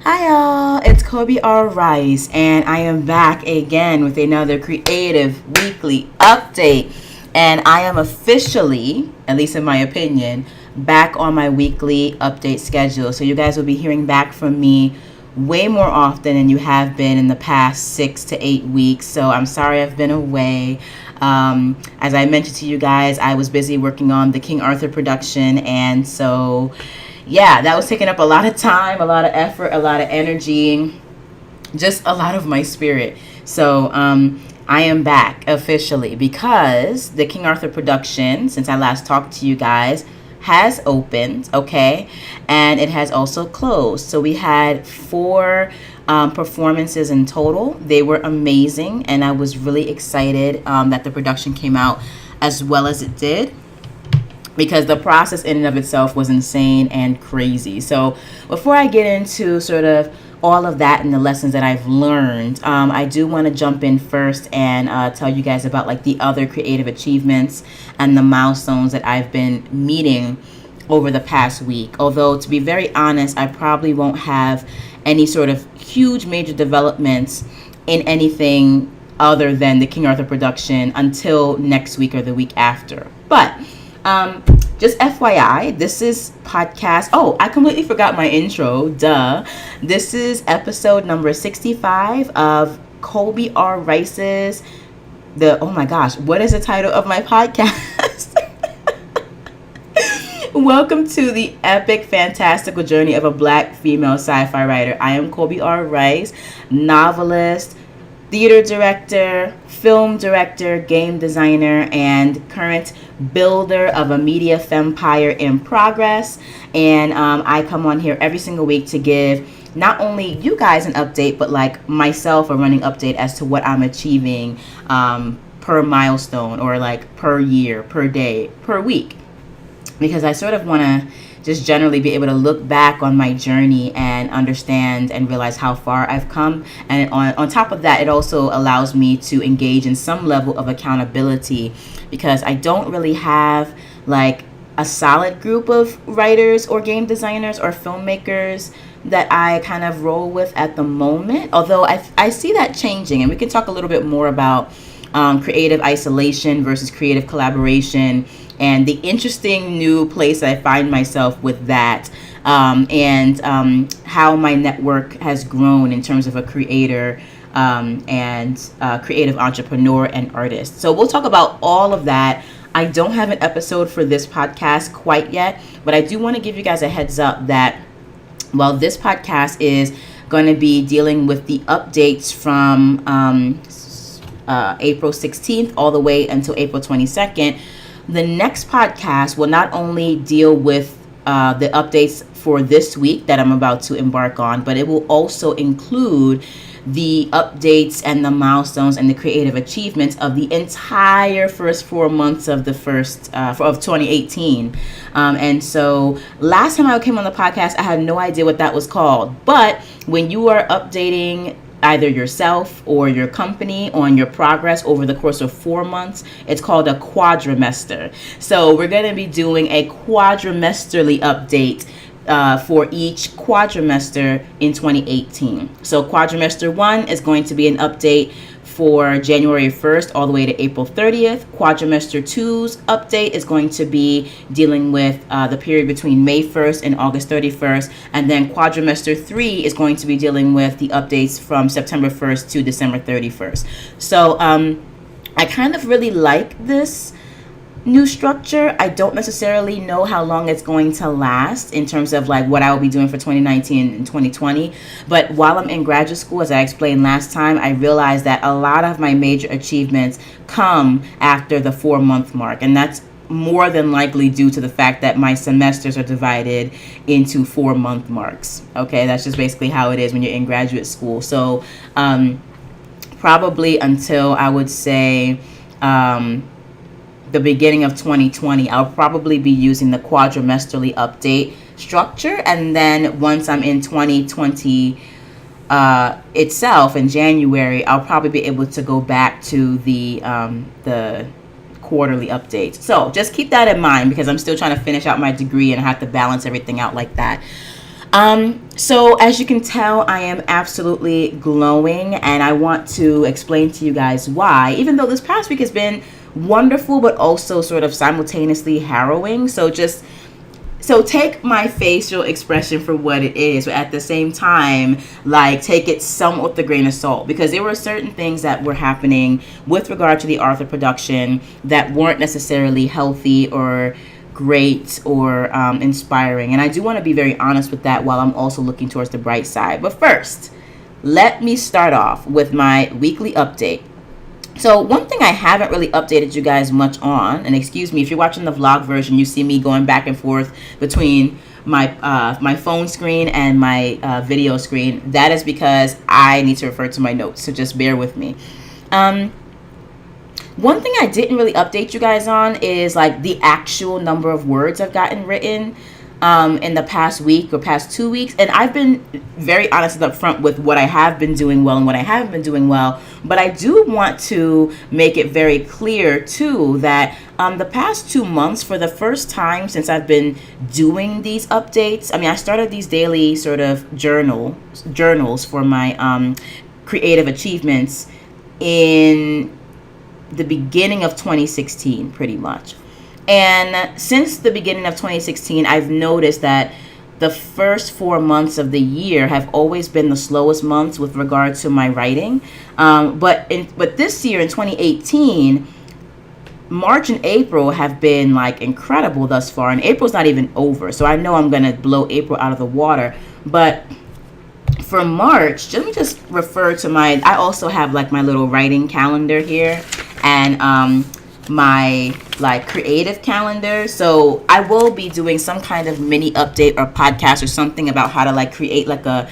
Hi y'all, it's Kobe R. Rice, and I am back again with another creative weekly update. And I am officially, at least in my opinion, back on my weekly update schedule. So you guys will be hearing back from me way more often than you have been in the past 6 to 8 weeks. So I'm sorry I've been away. As I mentioned to you guys, I was busy working on the King Arthur production, and so yeah, that was taking up a lot of time, a lot of effort, a lot of energy, just a lot of my spirit. So I am back officially because the King Arthur production, since I last talked to you guys, has opened, okay, and it has also closed. So we had four performances in total. They were amazing, and I was really excited that the production came out as well as it did, because the process in and of itself was insane and crazy. So before I get into sort of all of that and the lessons that I've learned, I do want to jump in first and tell you guys about like the other creative achievements and the milestones that I've been meeting over the past week. Although, to be very honest, I probably won't have any sort of huge major developments in anything other than the King Arthur production until next week or the week after. But just FYI, this is podcast. Oh, I completely forgot my intro. Duh. This is episode number 65 of Kobe R. Rice's oh my gosh, what is the title of my podcast? Welcome to the epic, fantastical journey of a Black female sci-fi writer. I am Kobe R. Rice, novelist, theater director, film director, game designer, and current builder of a media fempire in progress. And I come on here every single week to give not only you guys an update, but like myself a running update as to what I'm achieving per milestone, or like per year, per day, per week. Because I sort of want to just generally be able to look back on my journey and understand and realize how far I've come. And on top of that, it also allows me to engage in some level of accountability, because I don't really have like a solid group of writers or game designers or filmmakers that I kind of roll with at the moment. Although I see that changing, and we can talk a little bit more about creative isolation versus creative collaboration, and the interesting new place I find myself with that, and how my network has grown in terms of a creator and creative entrepreneur and artist. So we'll talk about all of that. I don't have an episode for this podcast quite yet, but I do want to give you guys a heads up that while this podcast is going to be dealing with the updates from April 16th all the way until April 22nd, the next podcast will not only deal with the updates for this week that I'm about to embark on, but it will also include the updates and the milestones and the creative achievements of the entire first 4 months of the of 2018. And so last time I came on the podcast, I had no idea what that was called. But when you are updating either yourself or your company on your progress over the course of 4 months, it's called a quadrimester. So we're going to be doing a quadrimesterly update for each quadrimester in 2018. So quadrimester 1 is going to be an update for January 1st all the way to April 30th. Quadrimester 2's update is going to be dealing with the period between May 1st and August 31st. And then quadrimester 3 is going to be dealing with the updates from September 1st to December 31st. So I kind of really like this new structure. I don't necessarily know how long it's going to last in terms of like what I will be doing for 2019 and 2020. But while I'm in graduate school, as I explained last time, I realized that a lot of my major achievements come after the 4-month mark. And that's more than likely due to the fact that my semesters are divided into 4-month marks. Okay, that's just basically how it is when you're in graduate school. So probably until I would say the beginning of 2020, I'll probably be using the quadrimesterly update structure. And then once I'm in 2020 itself in January, I'll probably be able to go back to the quarterly updates. So just keep that in mind, because I'm still trying to finish out my degree and I have to balance everything out like that. So as you can tell, I am absolutely glowing, and I want to explain to you guys why, even though this past week has been wonderful, but also sort of simultaneously harrowing. So take my facial expression for what it is, but at the same time, like, take it somewhat with a grain of salt, because there were certain things that were happening with regard to the Arthur production that weren't necessarily healthy or great or inspiring. And I do want to be very honest with that while I'm also looking towards the bright side. But first, let me start off with my weekly update. So one thing I haven't really updated you guys much on, and excuse me if you're watching the vlog version, you see me going back and forth between my phone screen and my video screen. That is because I need to refer to my notes, so just bear with me. One thing I didn't really update you guys on is like the actual number of words I've gotten written in the past week or past 2 weeks. And I've been very honest and upfront with what I have been doing well and what I haven't been doing well. But I do want to make it very clear too that the past 2 months, for the first time since I've been doing these updates, I mean, I started these daily sort of journals for my creative achievements in the beginning of 2016, pretty much. And since the beginning of 2016, I've noticed that the first 4 months of the year have always been the slowest months with regard to my writing. But this year in 2018, March and April have been like incredible thus far, and April's not even over, so I know I'm gonna blow April out of the water. But for March, let me just refer to I also have like my little writing calendar here, and my like creative calendar. So I will be doing some kind of mini update or podcast or something about how to like create like a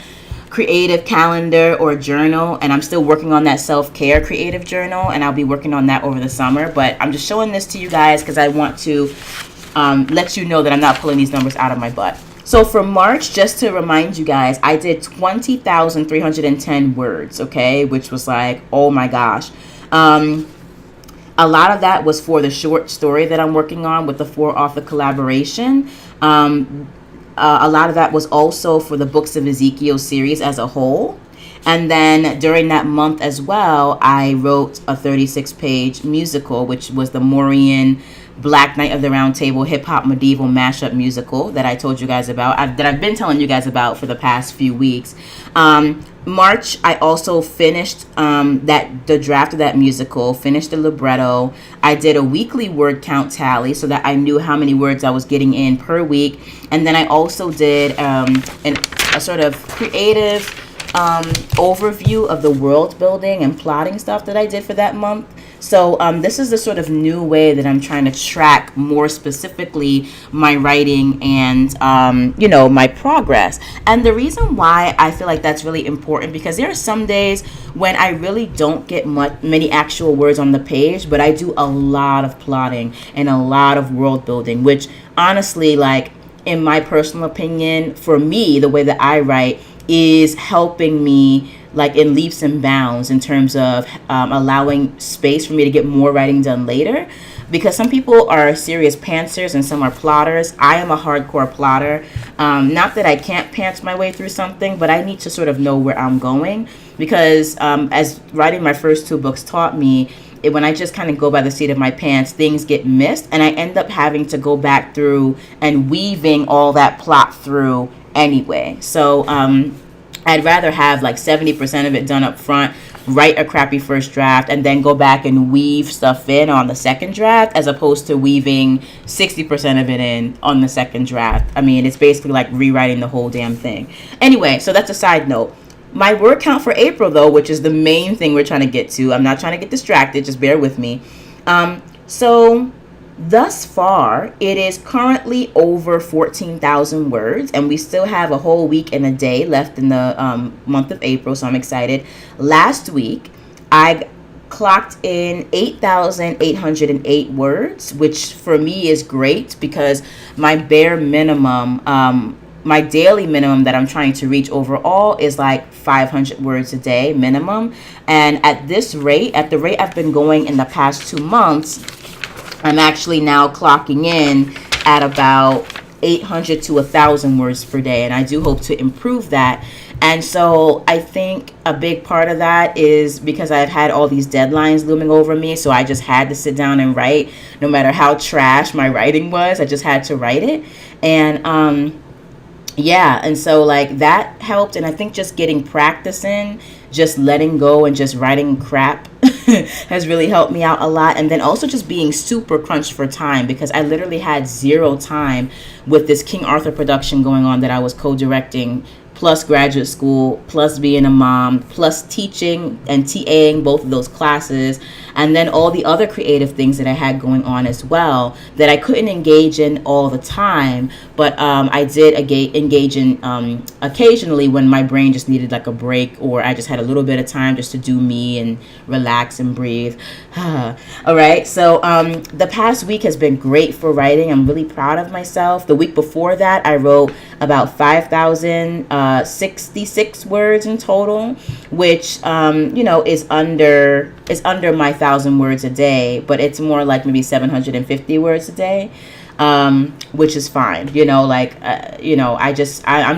creative calendar or journal. And I'm still working on that self-care creative journal, and I'll be working on that over the summer. But I'm just showing this to you guys because I want to let you know that I'm not pulling these numbers out of my butt. So for March, just to remind you guys, I did 20,310 words, okay, which was like, oh my gosh. A lot of that was for the short story that I'm working on with the 4-author collaboration. A lot of that was also for the Books of Ezekiel series as a whole. And then during that month as well, I wrote a 36-page musical, which was the Maureen Black Knight of the Round Table hip-hop medieval mashup musical that I told you guys about, that I've been telling you guys about for the past few weeks. March, I also finished the draft of that musical, finished the libretto. I did a weekly word count tally so that I knew how many words I was getting in per week. And then I also did a sort of creative overview of the world building and plotting stuff that I did for that month. So this is the sort of new way that I'm trying to track more specifically my writing and, my progress. And the reason why I feel like that's really important, because there are some days when I really don't get many actual words on the page, but I do a lot of plotting and a lot of world building, which honestly, like, in my personal opinion, for me, the way that I write is helping me like in leaps and bounds in terms of allowing space for me to get more writing done later, because some people are serious pantsers and some are plotters. I am a hardcore plotter. Not that I can't pants my way through something, but I need to sort of know where I'm going, because as writing my first 2 books taught me, when I just kind of go by the seat of my pants, things get missed, and I end up having to go back through and weaving all that plot through anyway. So I'd rather have like 70% of it done up front, write a crappy first draft, and then go back and weave stuff in on the second draft, as opposed to weaving 60% of it in on the second draft. I mean, it's basically like rewriting the whole damn thing. Anyway, so that's a side note. My word count for April, though, which is the main thing we're trying to get to. I'm not trying to get distracted. Just bear with me. So thus far, it is currently over 14,000 words, and we still have a whole week and a day left in the month of April, so I'm excited. Last week, I clocked in 8,808 words, which for me is great, because my bare minimum, my daily minimum that I'm trying to reach overall is like 500 words a day minimum. And at this rate, at the rate I've been going in the past 2 months, I'm actually now clocking in at about 800 to 1,000 words per day, and I do hope to improve that. And so I think a big part of that is because I've had all these deadlines looming over me, so I just had to sit down and write. No matter how trash my writing was, I just had to write it. And yeah, and so like that helped. And I think just getting practice in, just letting go and just writing crap has really helped me out a lot. And then also just being super crunched for time, because I literally had zero time with this King Arthur production going on that I was co-directing, plus graduate school, plus being a mom, plus teaching and TAing both of those classes, and then all the other creative things that I had going on as well that I couldn't engage in all the time. But I did engage in occasionally when my brain just needed like a break, or I just had a little bit of time just to do me and relax and breathe. All right, so the past week has been great for writing. I'm really proud of myself. The week before that, I wrote about 5,066 words in total, which is under my 1,000 words a day, but it's more like maybe 750 words a day, which is fine. I'm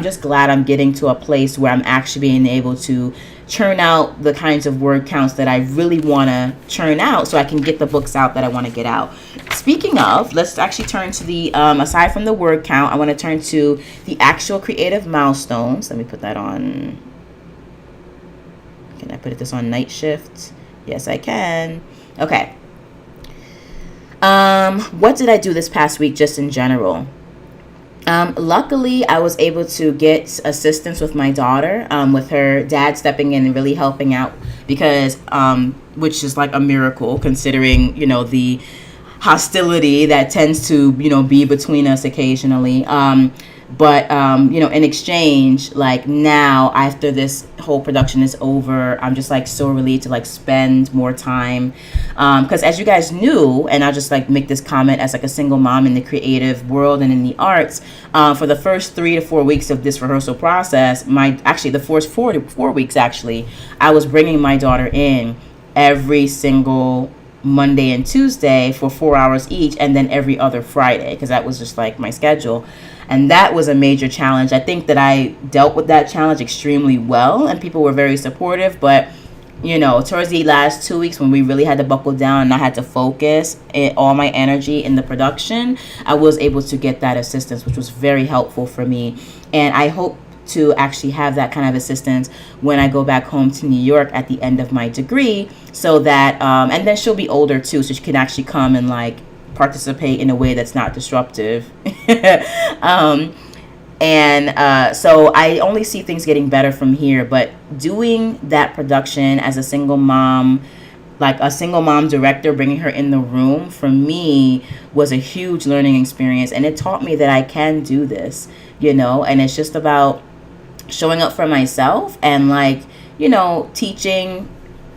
just glad I'm getting to a place where I'm actually being able to churn out the kinds of word counts that I really want to churn out, so I can get the books out that I want to get out. Speaking of, let's actually turn to the, aside from the word count, I want to turn to the actual creative milestones. Let me put that on. Can I put this on night shift? Yes, I can. Okay. What did I do this past week just in general? Luckily, I was able to get assistance with my daughter, with her dad stepping in and really helping out, because, which is like a miracle considering, the hostility that tends to, be between us occasionally. But in exchange, like now after this whole production is over, I'm just like so relieved to like spend more time. Because as you guys knew, and I'll just like make this comment as like a single mom in the creative world and in the arts, for the first 3 to 4 weeks of this rehearsal process, the first 4 to 4 weeks actually, I was bringing my daughter in every single Monday and Tuesday for 4 hours each, and then every other Friday, because that was just like my schedule. And that was a major challenge. I think that I dealt with that challenge extremely well, and people were very supportive. But, towards the last 2 weeks when we really had to buckle down and I had to focus all my energy in the production, I was able to get that assistance, which was very helpful for me. And I hope to actually have that kind of assistance when I go back home to New York at the end of my degree, so that, and then she'll be older too, so she can actually come and like participate in a way that's not disruptive. So I only see things getting better from here. But doing that production as a single mom, like a single mom director, bringing her in the room, for me was a huge learning experience, and it taught me that I can do this, and it's just about showing up for myself and like, teaching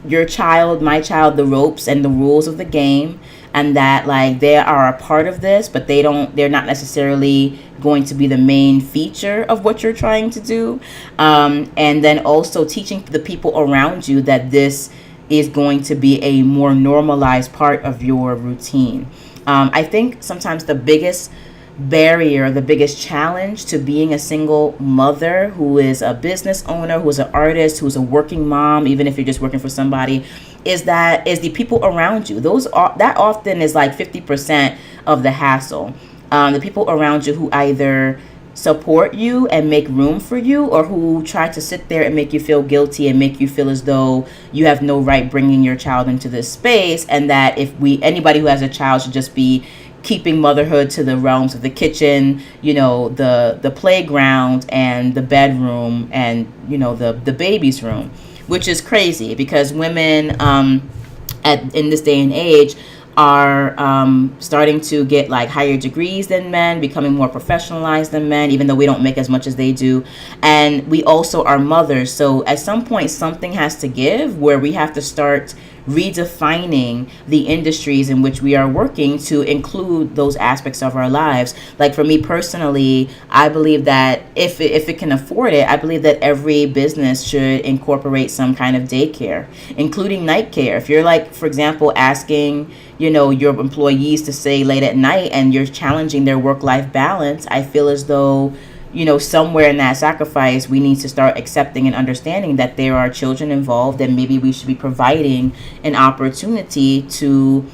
my child, the ropes and the rules of the game, and that like they are a part of this, but they're not necessarily going to be the main feature of what you're trying to do. And then also teaching the people around you that this is going to be a more normalized part of your routine. I think sometimes the biggest barrier, the biggest challenge to being a single mother who is a business owner, who's an artist, who's a working mom, even if you're just working for somebody, is the people around you. That often is like 50% of the hassle. The people around you who either support you and make room for you, or who try to sit there and make you feel guilty and make you feel as though you have no right bringing your child into this space, and that anybody who has a child should just be keeping motherhood to the realms of the kitchen, the playground and the bedroom and, the baby's room, which is crazy, because women in this day and age are starting to get like higher degrees than men, becoming more professionalized than men, even though we don't make as much as they do. And we also are mothers. So at some point, something has to give, where we have to start redefining the industries in which we are working to include those aspects of our lives. Like for me personally, I believe that if it can afford it, I believe that every business should incorporate some kind of daycare, including night care. If you're like, for example, asking, your employees to stay late at night and you're challenging their work-life balance, I feel as though, somewhere in that sacrifice, we need to start accepting and understanding that there are children involved, and maybe we should be providing an opportunity to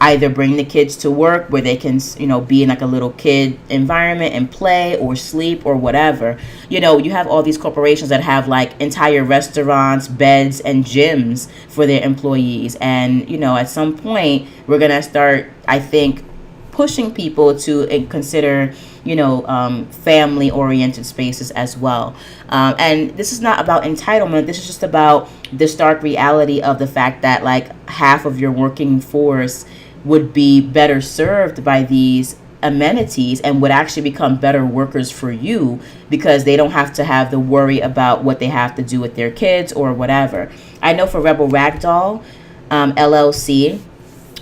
either bring the kids to work where they can, be in like a little kid environment and play or sleep or whatever. You have all these corporations that have like entire restaurants, beds, and gyms for their employees. And, at some point, we're going to start, I think, pushing people to consider, family oriented spaces as well. And this is not about entitlement. This is just about the stark reality of the fact that like half of your working force would be better served by these amenities and would actually become better workers for you, because they don't have to have the worry about what they have to do with their kids or whatever. I know for Rebel Ragdoll LLC,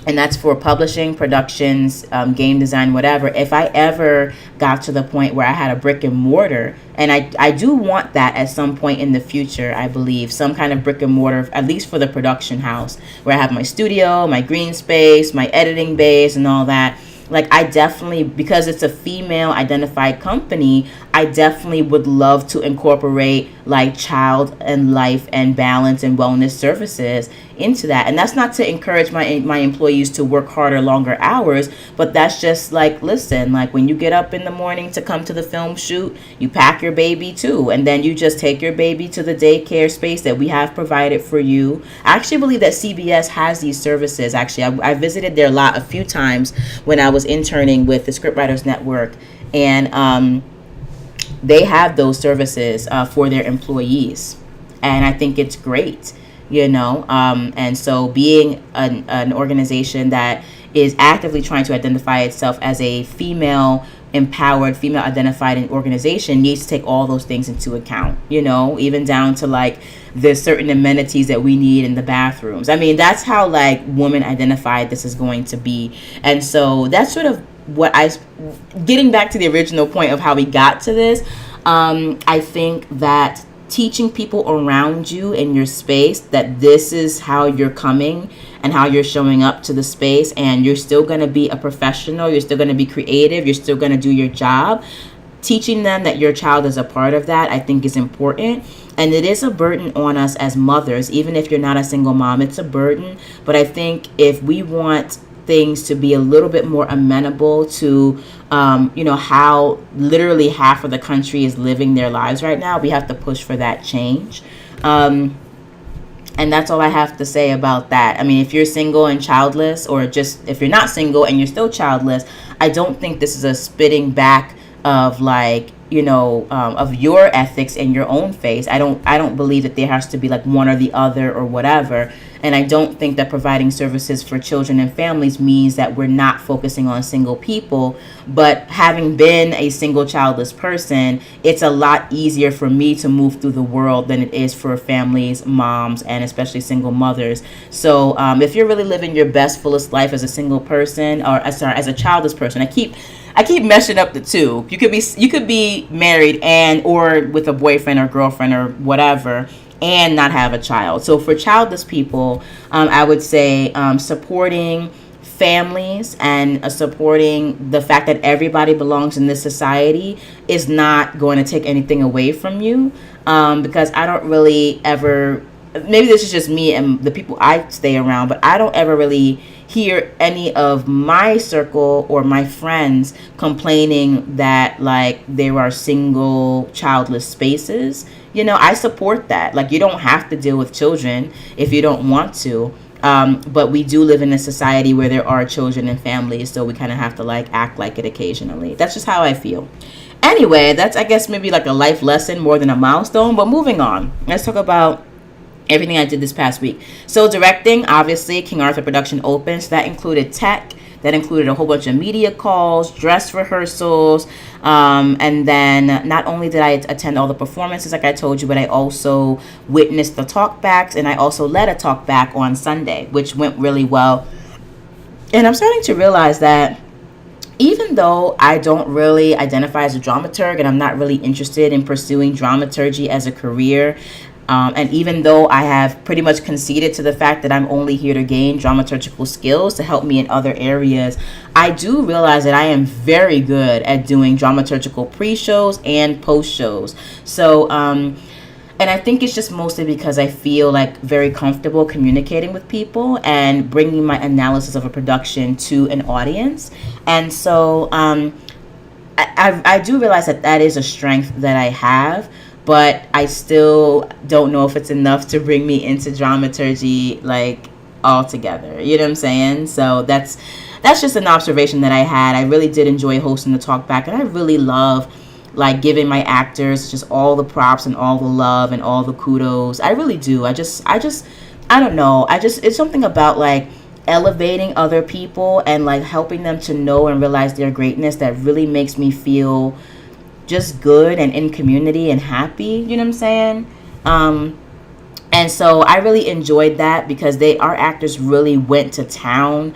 and that's for publishing, productions, game design, whatever. If I ever got to the point where I had a brick and mortar, and I do want that at some point in the future, I believe, some kind of brick and mortar, at least for the production house, where I have my studio, my green space, my editing base, and all that. Like, I definitely, because it's a female identified company, I definitely would love to incorporate like child and life and balance and wellness services into that. And that's not to encourage my employees to work harder, longer hours, but that's just like, listen, like when you get up in the morning to come to the film shoot, you pack your baby too, and then you just take your baby to the daycare space that we have provided for you. I actually believe that CBS has these services. Actually, I visited their lot a few times when I was interning with the Scriptwriters Network, and they have those services for their employees, and I think it's great, and so being an organization that is actively trying to identify itself as a female empowered, female identified organization needs to take all those things into account, even down to like the certain amenities that we need in the bathrooms. I mean, that's how like woman identified this is going to be. And so that's sort of what getting back to the original point of how we got to this. I think that teaching people around you in your space that this is how you're coming and how you're showing up to the space, and you're still going to be a professional, you're still going to be creative, you're still going to do your job. Teaching them that your child is a part of that, I think, is important. And it is a burden on us as mothers. Even if you're not a single mom, it's a burden. But I think if we want things to be a little bit more amenable to how literally half of the country is living their lives right now, we have to push for that change. And that's all I have to say about that. I mean, if you're single and childless, or just if you're not single and you're still childless, I don't think this is a spitting back of like, of your ethics in your own face. I don't believe that there has to be like one or the other or whatever. And I don't think that providing services for children and families means that we're not focusing on single people. But having been a single childless person, it's a lot easier for me to move through the world than it is for families, moms, and especially single mothers. So if you're really living your best, fullest life as a single person, or as a childless person, I keep messing up the two. You could be married and or with a boyfriend or girlfriend or whatever, and not have a child. So for childless people, I would say supporting families and supporting the fact that everybody belongs in this society is not going to take anything away from you, because I don't really ever, maybe this is just me and the people I stay around, but I don't ever really hear any of my circle or my friends complaining that like there are single childless spaces. I support that. Like, you don't have to deal with children if you don't want to, but we do live in a society where there are children and families, so we kind of have to like act like it occasionally. That's just how I feel. Anyway, that's, I guess, maybe like a life lesson more than a milestone. But moving on, let's talk about everything I did this past week. So directing, obviously, King Arthur production opened. So that included tech. That included a whole bunch of media calls, dress rehearsals. And then not only did I attend all the performances, like I told you, but I also witnessed the talkbacks. And I also led a talkback on Sunday, which went really well. And I'm starting to realize that even though I don't really identify as a dramaturg and I'm not really interested in pursuing dramaturgy as a career, And even though I have pretty much conceded to the fact that I'm only here to gain dramaturgical skills to help me in other areas, I do realize that I am very good at doing dramaturgical pre-shows and post-shows. So, and I think it's just mostly because I feel like very comfortable communicating with people and bringing my analysis of a production to an audience. And so I do realize that that is a strength that I have, but I still don't know if it's enough to bring me into dramaturgy like altogether. You know what I'm saying? So that's just an observation that I had. I really did enjoy hosting the talk back, and I really love like giving my actors just all the props and all the love and all the kudos. I really do. I don't know. It's something about like elevating other people and like helping them to know and realize their greatness that really makes me feel just good and in community and happy. You know what I'm saying? And so I really enjoyed that because our actors really went to town.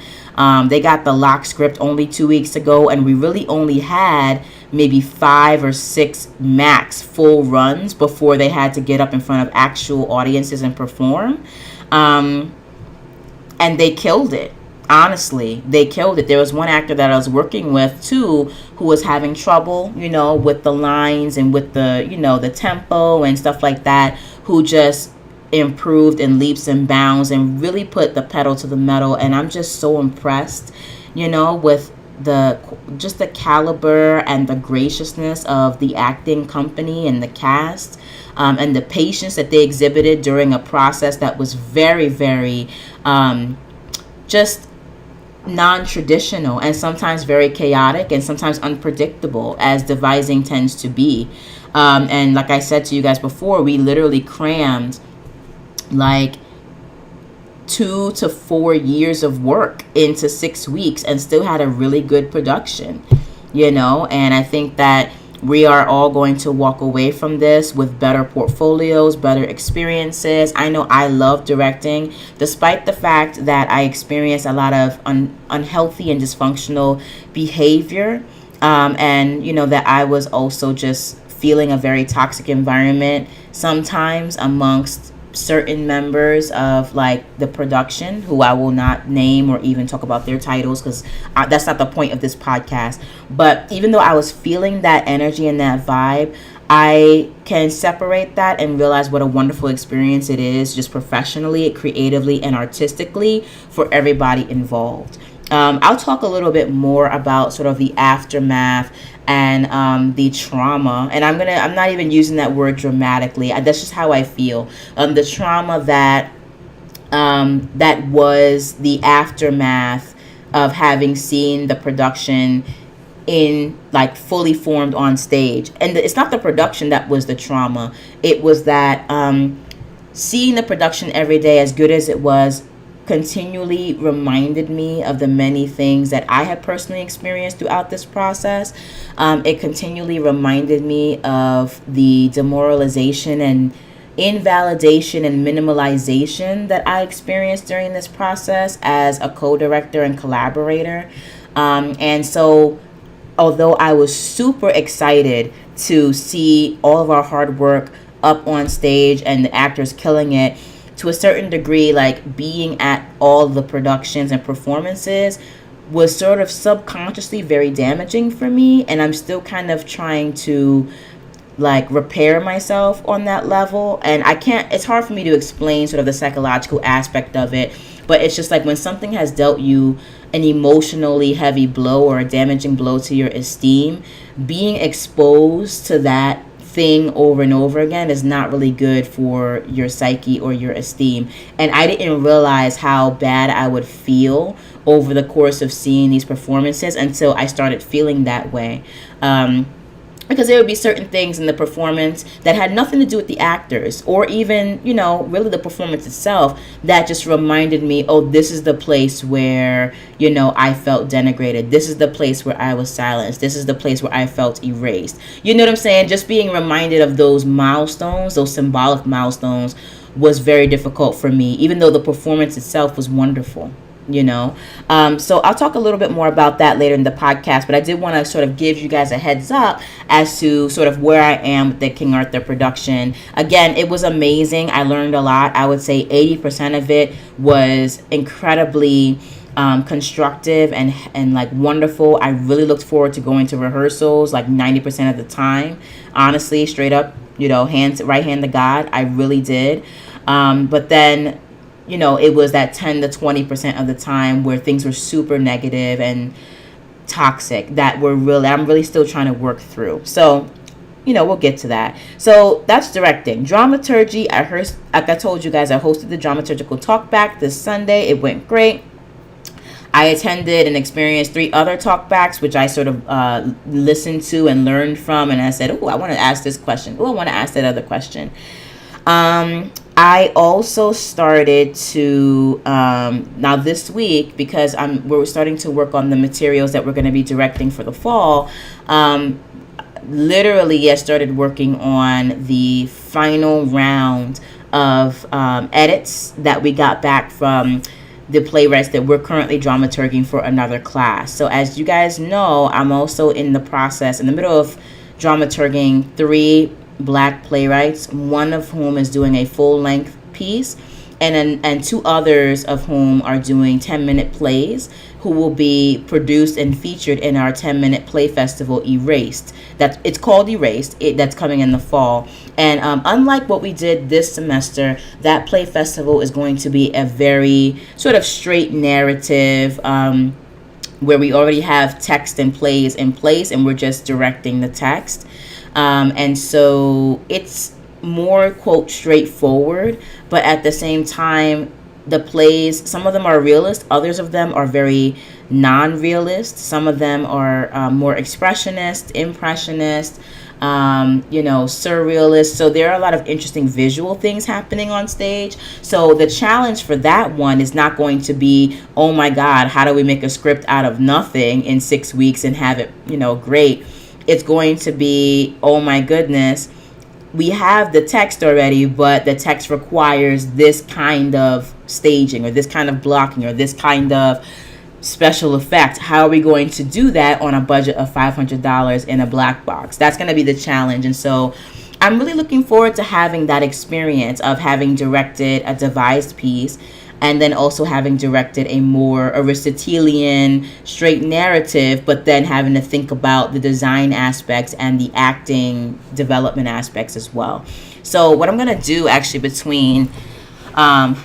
They got the lock script only 2 weeks ago, and we really only had maybe 5 or 6 max full runs before they had to get up in front of actual audiences and perform. And they killed it. Honestly, they killed it. There was one actor that I was working with too who was having trouble, with the lines and with the, the tempo and stuff like that, who just improved in leaps and bounds and really put the pedal to the metal. And I'm just so impressed, with the caliber and the graciousness of the acting company and the cast, and the patience that they exhibited during a process that was very, very just non-traditional and sometimes very chaotic and sometimes unpredictable, as devising tends to be. And like I said to you guys before, we literally crammed like 2 to 4 years of work into 6 weeks and still had a really good production, and I think that we are all going to walk away from this with better portfolios, better experiences. I know I love directing, despite the fact that I experienced a lot of unhealthy and dysfunctional behavior, and that I was also just feeling a very toxic environment sometimes amongst certain members of like the production, who I will not name or even talk about their titles because that's not the point of this podcast. But even though I was feeling that energy and that vibe, I can separate that and realize what a wonderful experience it is, just professionally, creatively, and artistically for everybody involved. I'll talk a little bit more about sort of the aftermath and the trauma, and I'm not even using that word dramatically. That's just how I feel. The trauma that was the aftermath of having seen the production in like fully formed on stage. And it's not the production that was the trauma. It was that seeing the production every day, as good as it was, continually reminded me of the many things that I had personally experienced throughout this process. It continually reminded me of the demoralization and invalidation and minimalization that I experienced during this process as a co-director and collaborator. And so although I was super excited to see all of our hard work up on stage and the actors killing it, to a certain degree, like being at all the productions and performances was sort of subconsciously very damaging for me. And I'm still kind of trying to like repair myself on that level. And it's hard for me to explain sort of the psychological aspect of it. But it's just like when something has dealt you an emotionally heavy blow or a damaging blow to your esteem, being exposed to that thing over and over again is not really good for your psyche or your esteem. And I didn't realize how bad I would feel over the course of seeing these performances until I started feeling that way. Because there would be certain things in the performance that had nothing to do with the actors or even, really the performance itself that just reminded me, oh, this is the place where, I felt denigrated. This is the place where I was silenced. This is the place where I felt erased. You know what I'm saying? Just being reminded of those milestones, those symbolic milestones, was very difficult for me, even though the performance itself was wonderful. So I'll talk a little bit more about that later in the podcast, but I did want to sort of give you guys a heads up as to sort of where I am with the King Arthur production. Again, it was amazing. I learned a lot. I would say 80% of it was incredibly constructive and like wonderful. I really looked forward to going to rehearsals like 90% of the time. Honestly, straight up, right hand to God, I really did. But then it was that 10 to 20% of the time where things were super negative and toxic that I'm really still trying to work through. So, we'll get to that. So that's directing. Dramaturgy, like I told you guys, I hosted the dramaturgical talkback this Sunday. It went great. I attended and experienced 3 other talkbacks, which I sort of listened to and learned from. And I said, oh, I want to ask this question. Oh, I want to ask that other question. I also started to, now this week, because we're starting to work on the materials that we're going to be directing for the fall, literally I started working on the final round of edits that we got back from the playwrights that we're currently dramaturging for another class. So as you guys know, I'm also in the middle of dramaturging 3 Black playwrights, one of whom is doing a full-length piece, and 2 others of whom are doing 10-minute plays, who will be produced and featured in our 10-minute play festival, Erased. It's called Erased. That's coming in the fall. And unlike what we did this semester, that play festival is going to be a very sort of straight narrative, where we already have text and plays in place, and we're just directing the text. And so it's more, quote, straightforward, but at the same time, the plays, some of them are realist, others of them are very non-realist, some of them are more expressionist, impressionist, surrealist. So there are a lot of interesting visual things happening on stage. So the challenge for that one is not going to be, oh my God, how do we make a script out of nothing in 6 weeks and have it, great. It's going to be, oh my goodness, we have the text already, but the text requires this kind of staging or this kind of blocking or this kind of special effect. How are we going to do that on a budget of $500 in a black box? That's going to be the challenge. And so I'm really looking forward to having that experience of having directed a devised piece and then also having directed a more Aristotelian straight narrative, but then having to think about the design aspects and the acting development aspects as well. So what I'm going to do actually between now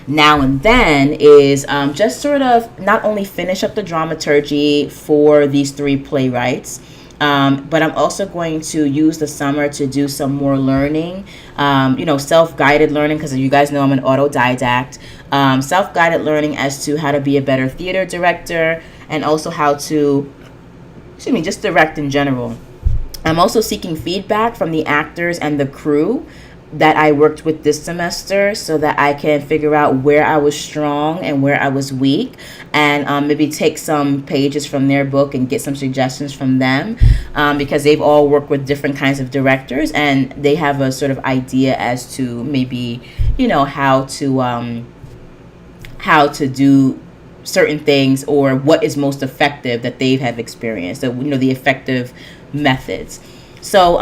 and then is just sort of not only finish up the dramaturgy for these 3 playwrights, but I'm also going to use the summer to do some more learning, self-guided learning, because you guys know I'm an autodidact, self-guided learning as to how to be a better theater director and also how to, just direct in general. I'm also seeking feedback from the actors and the crew that I worked with this semester so that I can figure out where I was strong and where I was weak, and maybe take some pages from their book and get some suggestions from them, because they've all worked with different kinds of directors and they have a sort of idea as to maybe, how to do certain things or what is most effective that they have experienced, so, the effective methods. So,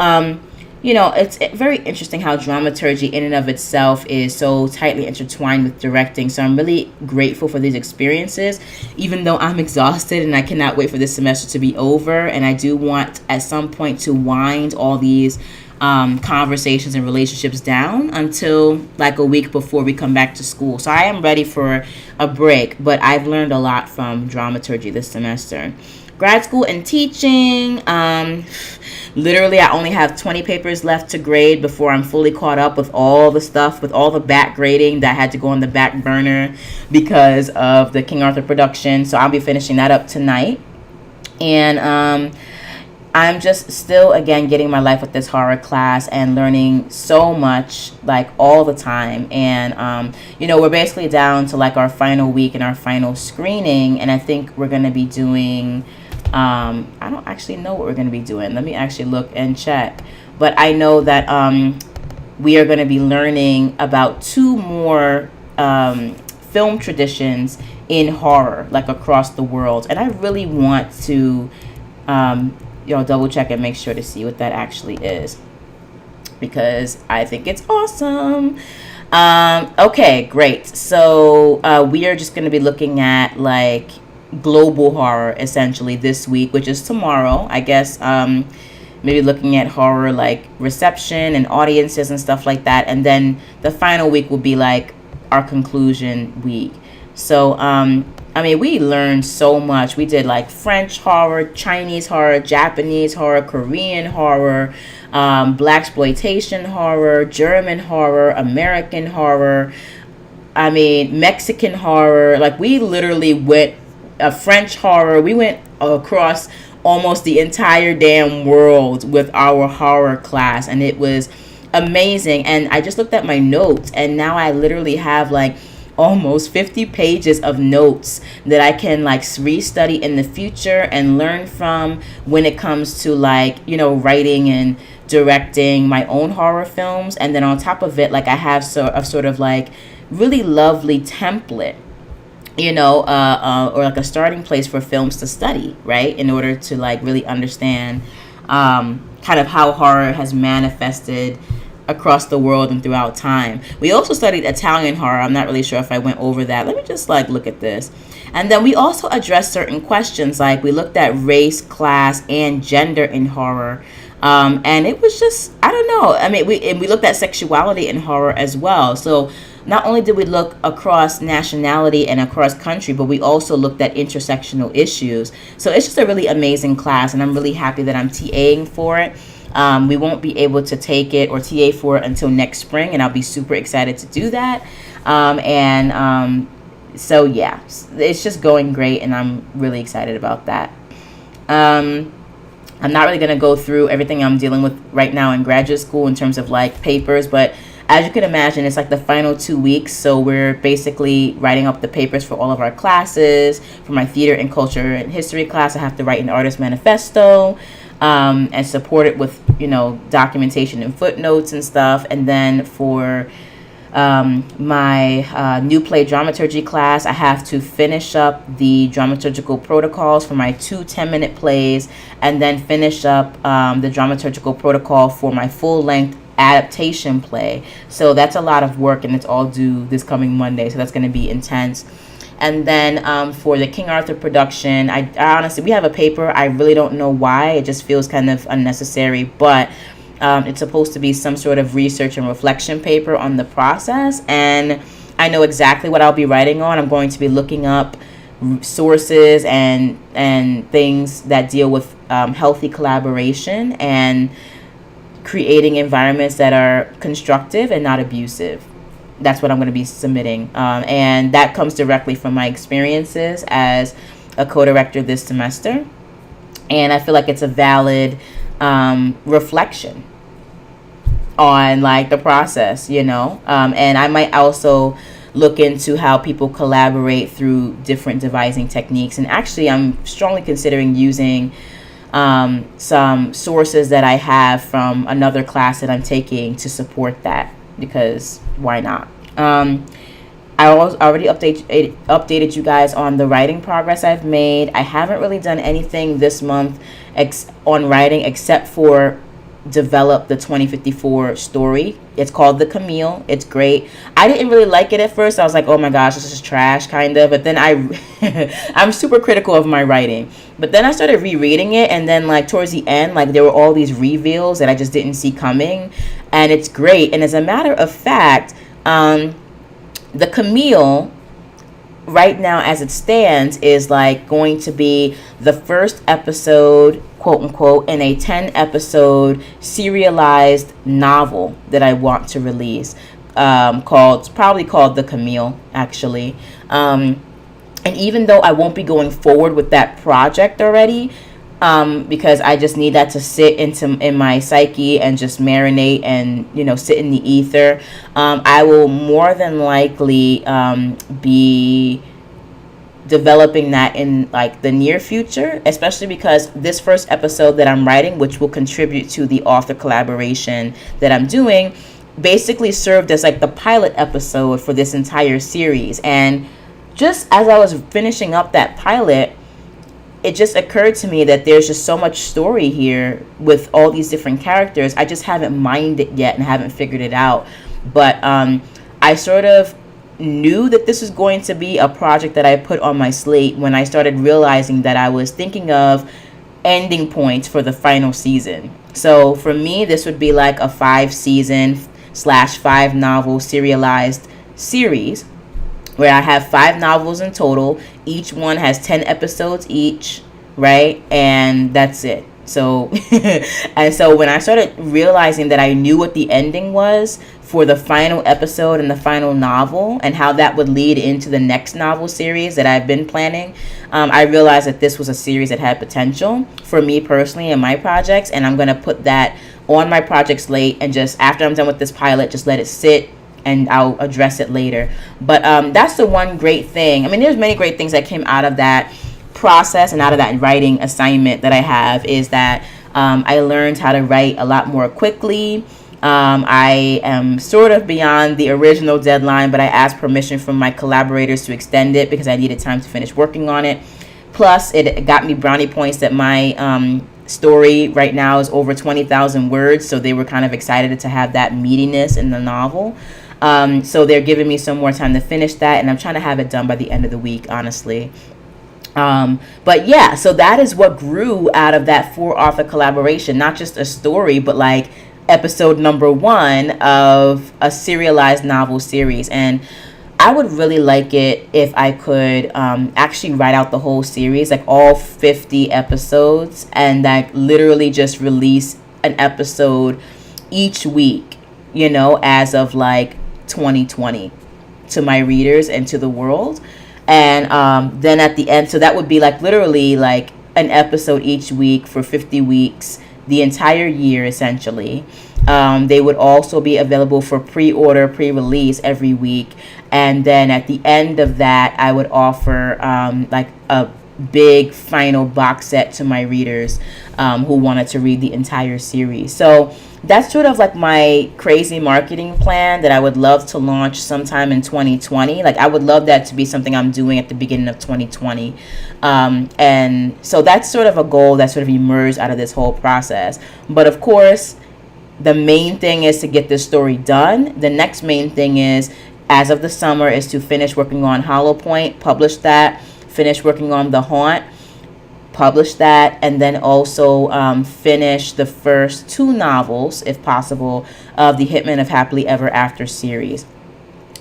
it's very interesting how dramaturgy in and of itself is so tightly intertwined with directing. So I'm really grateful for these experiences, even though I'm exhausted and I cannot wait for this semester to be over. And I do want at some point to wind all these conversations and relationships down until like a week before we come back to school. So I am ready for a break, but I've learned a lot from dramaturgy this semester. Grad school and teaching, literally I only have 20 papers left to grade before I'm fully caught up with all the stuff, with all the back grading that had to go on the back burner because of the King Arthur production. So I'll be finishing that up tonight. And I'm just still, again, getting my life with this horror class and learning so much, like, all the time. And, we're basically down to, like, our final week and our final screening. And I think we're going to be doing... I don't actually know what we're going to be doing. Let me actually look and check. But I know that we are going to be learning about 2 more film traditions in horror, like across the world. And I really want to, double check and make sure to see what that actually is, because I think it's awesome. Okay, great. So we are just going to be looking at like global horror essentially this week, which is tomorrow, I guess. Maybe looking at horror like reception and audiences and stuff like that. And then the final week will be like our conclusion week. So, we learned so much. We did like French horror, Chinese horror, Japanese horror, Korean horror, blaxploitation horror, German horror, American horror, Mexican horror. Like we literally went French horror. We went across almost the entire damn world with our horror class, and it was amazing. And I just looked at my notes, and now I literally have like almost 50 pages of notes that I can like restudy in the future and learn from when it comes to like, writing and directing my own horror films. And then on top of it, like I have a sort of like really lovely template, or like a starting place for films to study, right? In order to like really understand kind of how horror has manifested across the world and throughout time. We also studied Italian horror. I'm not really sure if I went over that. Let me just like look at this. And then we also addressed certain questions, like we looked at race, class, and gender in horror. And it was just, I don't know. We looked at sexuality in horror as well. So not only did we look across nationality and across country, but we also looked at intersectional issues. So it's just a really amazing class, and I'm really happy that I'm TAing for it. We won't be able to take it or TA for it until next spring, and I'll be super excited to do that. So yeah, it's just going great, and I'm really excited about that. I'm not really going to go through everything I'm dealing with right now in graduate school in terms of like papers, but as you can imagine, it's like the final 2 weeks. So we're basically writing up the papers for all of our classes. For my theater and culture and history class, I have to write an artist manifesto and support it with, documentation and footnotes and stuff. And then for my new play dramaturgy class, I have to finish up the dramaturgical protocols for my 2 10-minute plays, and then finish up the dramaturgical protocol for my full-length adaptation play. So that's a lot of work, and it's all due this coming Monday, so that's going to be intense. And then for the King Arthur production, I honestly, we have a paper. I really don't know why. It just feels kind of unnecessary, but it's supposed to be some sort of research and reflection paper on the process, and I know exactly what I'll be writing on. I'm going to be looking up sources and things that deal with healthy collaboration and creating environments that are constructive and not abusive. That's what I'm going to be submitting. And that comes directly from my experiences as a co-director this semester. And I feel like it's a valid reflection on like the process, and I might also look into how people collaborate through different devising techniques. And actually, I'm strongly considering using some sources that I have from another class that I'm taking to support that, because why not? I already updated you guys on the writing progress I've made. I haven't really done anything this month on writing except for develop the 2054 story. It's called The Camille. It's great. I didn't really like it at first. I was like, oh my gosh, this is trash, kind of. But then I'm super critical of my writing. But then I started rereading it, and then like towards the end, like there were all these reveals that I just didn't see coming, and it's great. And as a matter of fact, The Camille right now as it stands is like going to be the first episode, quote unquote, in a 10 episode serialized novel that I want to release, called The Camille, actually. And even though I won't be going forward with that project already, because I just need that to sit in my psyche and just marinate and sit in the ether, I will more than likely be developing that in like the near future, especially because this first episode that I'm writing, which will contribute to the author collaboration that I'm doing, basically served as like the pilot episode for this entire series. And just as I was finishing up that pilot, it just occurred to me that there's just so much story here with all these different characters. I just haven't mined it yet and haven't figured it out. But I sort of knew that this was going to be a project that I put on my slate when I started realizing that I was thinking of ending points for the final season. So for me, this would be like a 5-season / 5-novel serialized series where I have 5 novels in total. Each one has 10 episodes each, right? And that's it. So, and so when I started realizing that I knew what the ending was for the final episode and the final novel and how that would lead into the next novel series that I've been planning, I realized that this was a series that had potential for me personally and my projects. And I'm going to put that on my project slate, and just after I'm done with this pilot, just let it sit and I'll address it later. But that's the one great thing. I mean, there's many great things that came out of that process and out of that writing assignment that I have, is that I learned how to write a lot more quickly. I am sort of beyond the original deadline, but I asked permission from my collaborators to extend it because I needed time to finish working on it. Plus, it got me brownie points that my story right now is over 20,000 words, so they were kind of excited to have that meatiness in the novel. So they're giving me some more time to finish that, and I'm trying to have it done by the end of the week, honestly. But yeah, so that is what grew out of that 4-author collaboration, not just a story, but like episode number 1 of a serialized novel series. And I would really like it if I could actually write out the whole series, like all 50 episodes, and like literally just release an episode each week, you know, as of like 2020 to my readers and to the world. And then at the end, so that would be like literally like an episode each week for 50 weeks, the entire year essentially. They would also be available for pre-order, pre-release every week. And then at the end of that, I would offer like a big final box set to my readers who wanted to read the entire series. So that's sort of like my crazy marketing plan that I would love to launch sometime in 2020. Like I would love that to be something I'm doing at the beginning of 2020. And so that's sort of a goal that sort of emerged out of this whole process. But of course, the main thing is to get this story done. The next main thing is, as of the summer, is to finish working on Hollow Point, publish that, finish working on The Haunt, publish that, and then also finish the first 2 novels, if possible, of the Hitman of Happily Ever After series.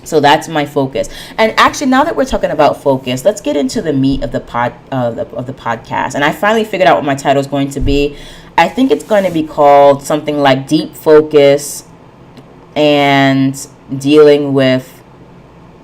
So that's my focus. And actually, now that we're talking about focus, let's get into the meat of the podcast. And I finally figured out what my title is going to be. I think it's going to be called something like Deep Focus and Dealing with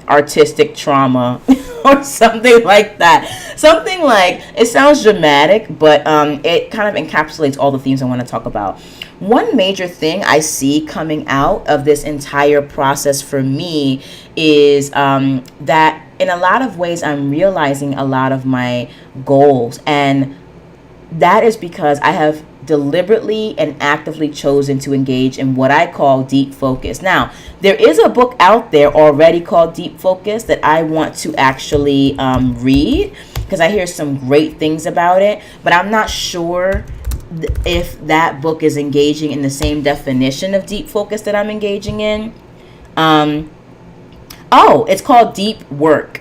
Artistic Trauma or something like that. Something like, it sounds dramatic, but it kind of encapsulates all the themes I want to talk about. One major thing I see coming out of this entire process for me is that in a lot of ways I'm realizing a lot of my goals, and that is because I have deliberately and actively chosen to engage in what I call deep focus. Now, there is a book out there already called Deep Focus that I want to actually read, because I hear some great things about it, but I'm not sure if that book is engaging in the same definition of deep focus that I'm engaging in. It's called Deep Work.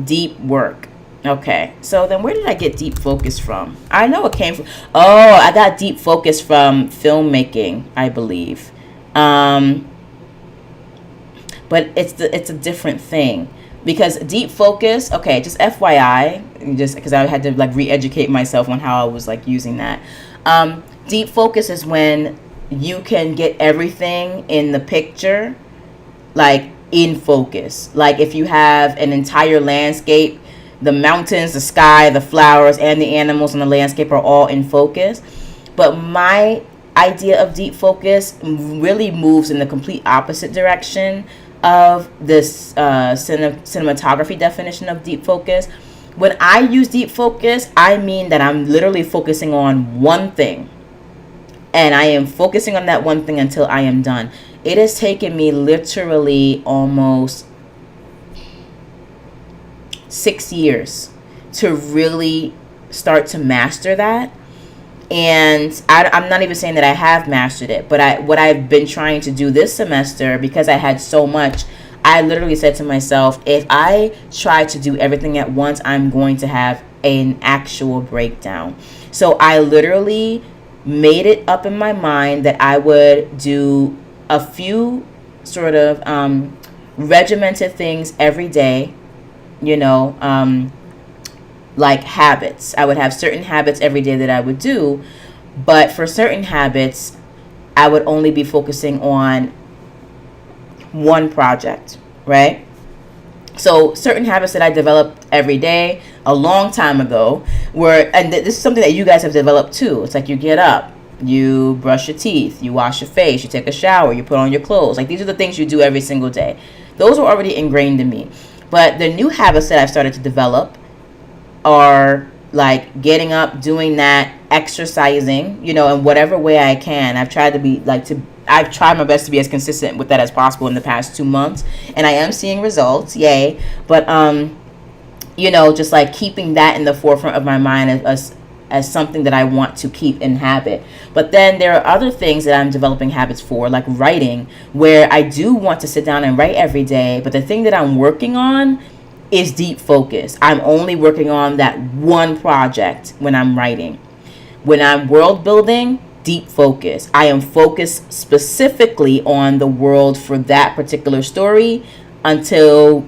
Deep Work. Okay, so then where did I get deep focus from? I know it came from, I got deep focus from filmmaking, I believe. But it's a different thing, because deep focus, okay, just FYI, just because I had to like re-educate myself on how I was like using that. Deep focus is when you can get everything in the picture like in focus. Like if you have an entire landscape, the mountains, the sky, the flowers, and the animals in the landscape are all in focus. But my idea of deep focus really moves in the complete opposite direction of this cinematography definition of deep focus. When I use deep focus, I mean that I'm literally focusing on one thing. And I am focusing on that one thing until I am done. It has taken me literally almost 6 years to really start to master that. And I'm not even saying that I have mastered it, but what I've been trying to do this semester, because I had so much, I literally said to myself, if I try to do everything at once, I'm going to have an actual breakdown. So I literally made it up in my mind that I would do a few sort of regimented things every day, you know, like habits. I would have certain habits every day that I would do, but for certain habits, I would only be focusing on one project, right? So certain habits that I developed every day a long time ago were, and this is something that you guys have developed too. It's like you get up, you brush your teeth, you wash your face, you take a shower, you put on your clothes. Like these are the things you do every single day. Those were already ingrained in me. But the new habits that I've started to develop are like getting up, doing that, exercising, you know, in whatever way I can. I've tried my best to be as consistent with that as possible in the past 2 months, and I am seeing results, yay. But you know, just like keeping that in the forefront of my mind as something that I want to keep in habit. But then there are other things that I'm developing habits for, like writing, where I do want to sit down and write every day, but the thing that I'm working on is deep focus. I'm only working on that one project when I'm writing. When I'm world building, deep focus. I am focused specifically on the world for that particular story until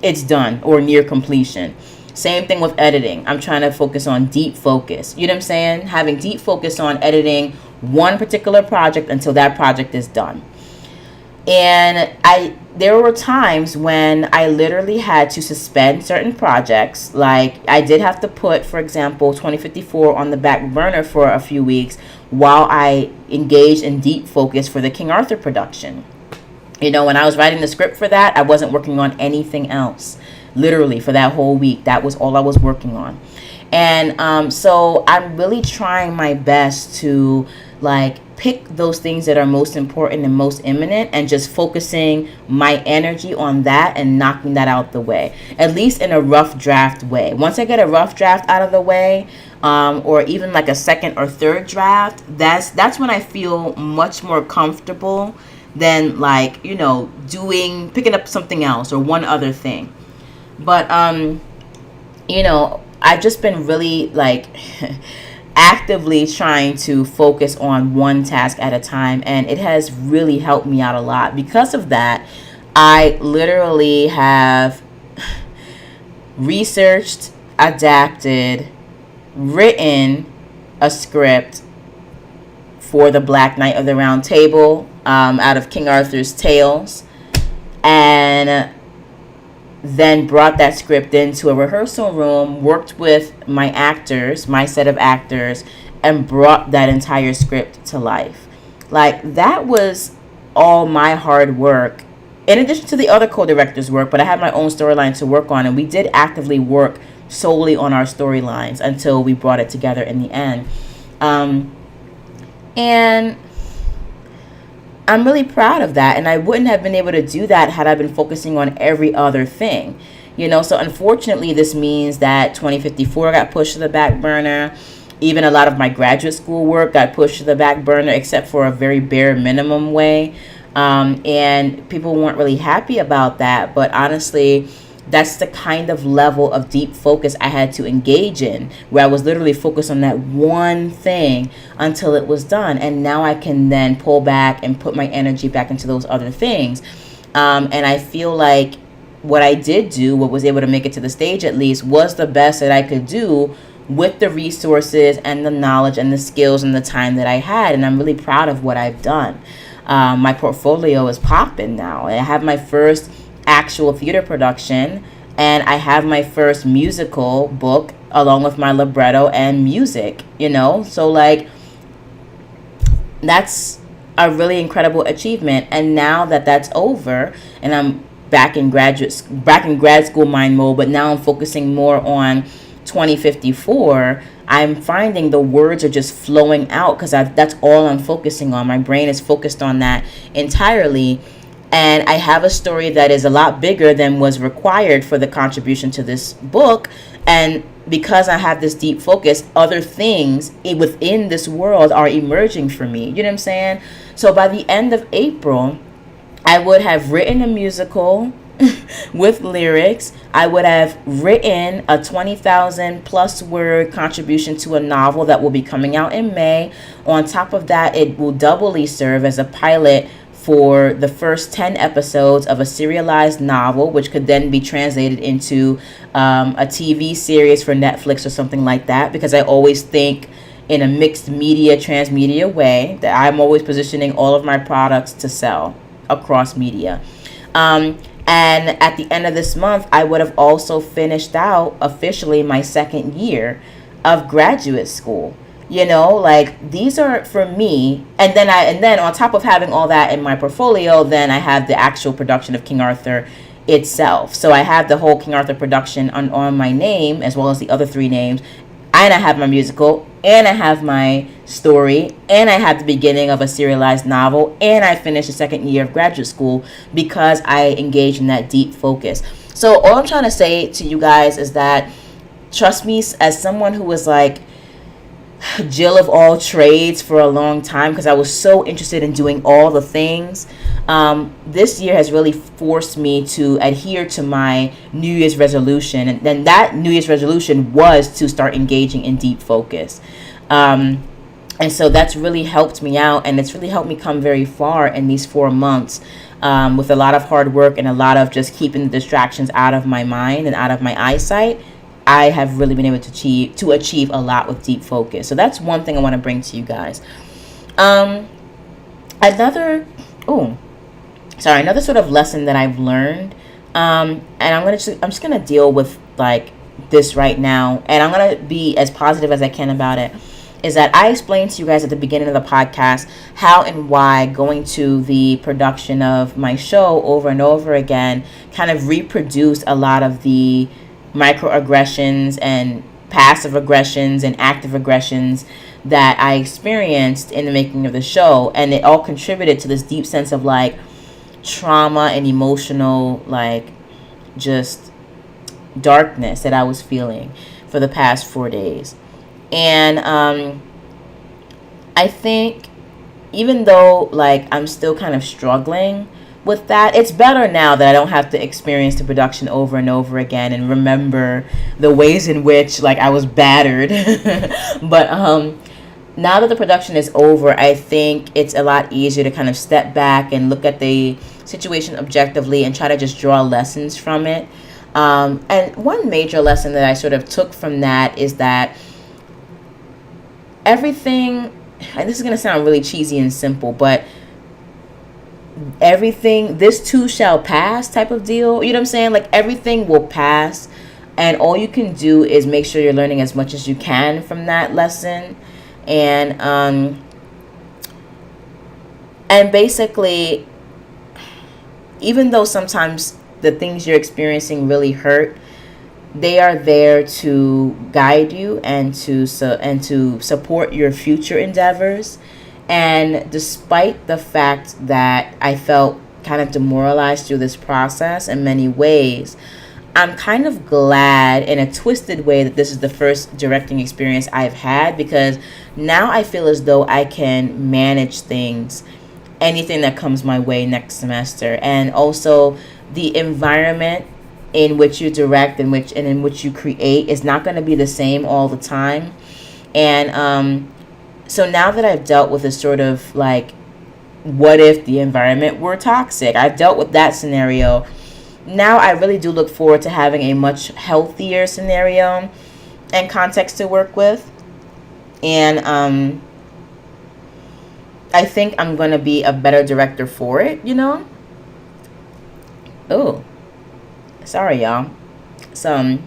it's done or near completion. Same thing with editing. I'm trying to focus on deep focus. You know what I'm saying? Having deep focus on editing one particular project until that project is done. And there were times when I literally had to suspend certain projects. Like I did have to put, for example, 2054 on the back burner for a few weeks while I engaged in deep focus for the King Arthur production. You know, when I was writing the script for that, I wasn't working on anything else. Literally for that whole week, that was all I was working on. And so I'm really trying my best to like pick those things that are most important and most imminent and just focusing my energy on that and knocking that out the way, at least in a rough draft way. Once I get a rough draft out of the way, or even like a second or third draft, that's when I feel much more comfortable than like, you know, picking up something else or one other thing. But you know, I've just been really like actively trying to focus on one task at a time, and it has really helped me out a lot. Because of that, I literally have researched, adapted, written a script for the Black Knight of the Round Table out of King Arthur's Tales, and then brought that script into a rehearsal room, worked with my set of actors, and brought that entire script to life. Like, that was all my hard work, in addition to the other co-directors' work, but I had my own storyline to work on, and we did actively work solely on our storylines until we brought it together in the end. And I'm really proud of that, and I wouldn't have been able to do that had I been focusing on every other thing, you know. So unfortunately, this means that 2054 got pushed to the back burner. Even a lot of my graduate school work got pushed to the back burner, except for a very bare minimum way, and people weren't really happy about that. But honestly, that's the kind of level of deep focus I had to engage in, where I was literally focused on that one thing until it was done. And now I can then pull back and put my energy back into those other things. And I feel like what I did do, what was able to make it to the stage at least, was the best that I could do with the resources and the knowledge and the skills and the time that I had. And I'm really proud of what I've done. My portfolio is popping now. I have my first actual theater production, and I have my first musical book along with my libretto and music, you know. So like, that's a really incredible achievement. And now that that's over and I'm back in grad school mind mode, but now I'm focusing more on 2054, I'm finding the words are just flowing out because that's all I'm focusing on. My brain is focused on that entirely. And I have a story that is a lot bigger than was required for the contribution to this book. And because I have this deep focus, other things within this world are emerging for me. You know what I'm saying? So by the end of April, I would have written a musical with lyrics. I would have written a 20,000 plus word contribution to a novel that will be coming out in May. On top of that, it will doubly serve as a pilot for the first 10 episodes of a serialized novel, which could then be translated into a TV series for Netflix or something like that, because I always think in a mixed media, transmedia way, that I'm always positioning all of my products to sell across media. And at the end of this month, I would have also finished out officially my second year of graduate school. You know, like, these are for me. And then on top of having all that in my portfolio, then I have the actual production of King Arthur itself. So I have the whole King Arthur production on my name, as well as the other 3 names. And I have my musical, and I have my story, and I have the beginning of a serialized novel, and I finished the second year of graduate school because I engaged in that deep focus. So all I'm trying to say to you guys is that, trust me, as someone who was like Jill of all trades for a long time, because I was so interested in doing all the things, this year has really forced me to adhere to my New Year's resolution. And then that New Year's resolution was to start engaging in deep focus. And so that's really helped me out, and it's really helped me come very far in these 4 months, with a lot of hard work and a lot of just keeping the distractions out of my mind and out of my eyesight. I have really been able to achieve a lot with deep focus. So that's one thing I want to bring to you guys. Another sort of lesson that I've learned, and I'm just gonna deal with like this right now, and I'm gonna be as positive as I can about it. Is that I explained to you guys at the beginning of the podcast how and why going to the production of my show over and over again kind of reproduced a lot of the microaggressions and passive aggressions and active aggressions that I experienced in the making of the show. And it all contributed to this deep sense of like trauma and emotional, like, just darkness that I was feeling for the past 4 days. And I think even though like I'm still kind of struggling with that, it's better now that I don't have to experience the production over and over again and remember the ways in which like I was battered. But now that the production is over, I think it's a lot easier to kind of step back and look at the situation objectively and try to just draw lessons from it. And one major lesson that I sort of took from that is that everything, and this is going to sound really cheesy and simple, but everything, this too shall pass type of deal. You know what I'm saying? Like, everything will pass, and all you can do is make sure you're learning as much as you can from that lesson. And basically, even though sometimes the things you're experiencing really hurt, they are there to guide you and to support your future endeavors. And despite the fact that I felt kind of demoralized through this process in many ways, I'm kind of glad in a twisted way that this is the first directing experience I've had, because now I feel as though I can manage things, anything that comes my way next semester. And also the environment in which you direct and in which you create is not going to be the same all the time. And so now that I've dealt with this sort of like, what if the environment were toxic? I've dealt with that scenario. Now I really do look forward to having a much healthier scenario and context to work with. And I think I'm going to be a better director for it, you know? Oh, sorry, y'all. So